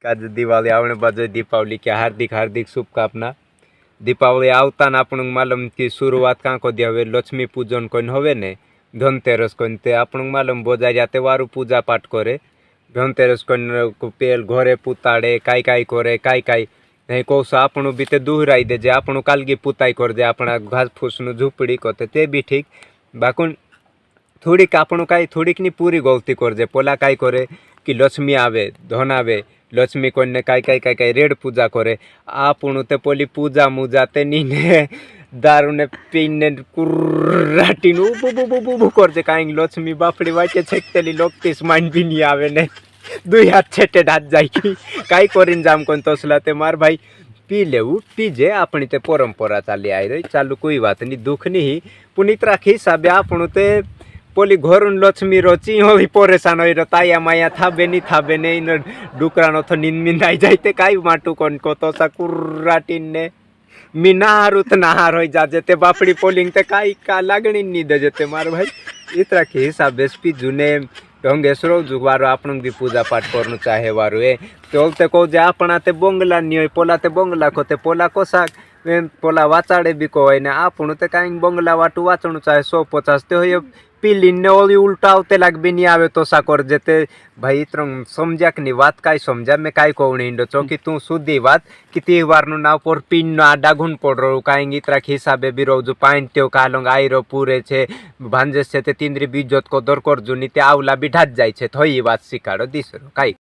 आज दिवाळी आवणे बाजू दीपावली की हार्दिक हार्दिक शुभकामना। दीपावली आवता आपण मालूम की शुरुआत कहाँ को दिया हुए लक्ष्मी पूजन कोन होवे ने धनतेरस कोन ते आपण मालूम बोजा जाते वारु पूजा पाठ करे धनतेरस कोन पेल घरे पुताड़े काई काई करे काई काई नहीं कौश आपण बीते दुहराई दे जे आपण कालगी पुताई कर दे अपना घास फूसनु झूपड़ी कोते ते भी ठीक बाकुन थोड़ीक आपण काई थोड़ीक नी पूरी गलती कर दे पोला काई करे कि लक्ष्मी आवे धन आवे लक्ष्मी कोने काय काय काय काय रेड पूजा करे आपण ते पोली पूजा मुजा ते नीने दारू ने पीने कुर्राटीन उबु करते काई लक्ष्मी बापड़ी वाटे छेकतेली लोकतीस माइंड भी नहीं आवे ने दुई हाथ छेटे डात जाई की काय करिन जाम कोन तसला ते मार भाई पी लेऊ पीजे अपनी ते परंपरा चाली आई रही चालू कोई बात नहीं दुख नहीं पुनीत राखी हिसाबे आपण ते पोली घरून लक्ष्मी रोची होई परेशान होई ताया माया थाबे ने इन डुकरानो तो निंद आई जाते काई माटू कोन को तो सा कुर्राटीन ने मी नाहारूत नाहार होई जाजे ते बापड़ी पोलिंग ते काई का लागणी नी दे जते मार भाई इतरा के हिसाब स्पी जुने ढंगेश्वर जुवारो आपण भी पूजा पाठ करनु चाहे वारो ए तो ते को जे आपणा ते बोंगला नी होई पोला ते बोंगला को ते पोला कोसा पोला वाचाड़े भी को होय ने आपण ते काई बोंगला वाटू वाचणु चाहे 150 ते होय पीली ओली उल्टावते लाग भी नहीं आवे तो सा कर जेते भाई इतरंग समझा कि बात काय समझा मैं काय कहूँ इंडो चौकी तू सुधी बात कि त्योहार नु नाव पर पिन ना डाघुन पड़ रो काई इतरा हिसाबे भी रो जो पाइन त्यो कालोंग आई रो पूरे छे भांजे से ते तिंद्री बीजोत को दर कर जुनी ते आवला भी ढात जाय छे थई बात शिकाड़ो दिसरो काई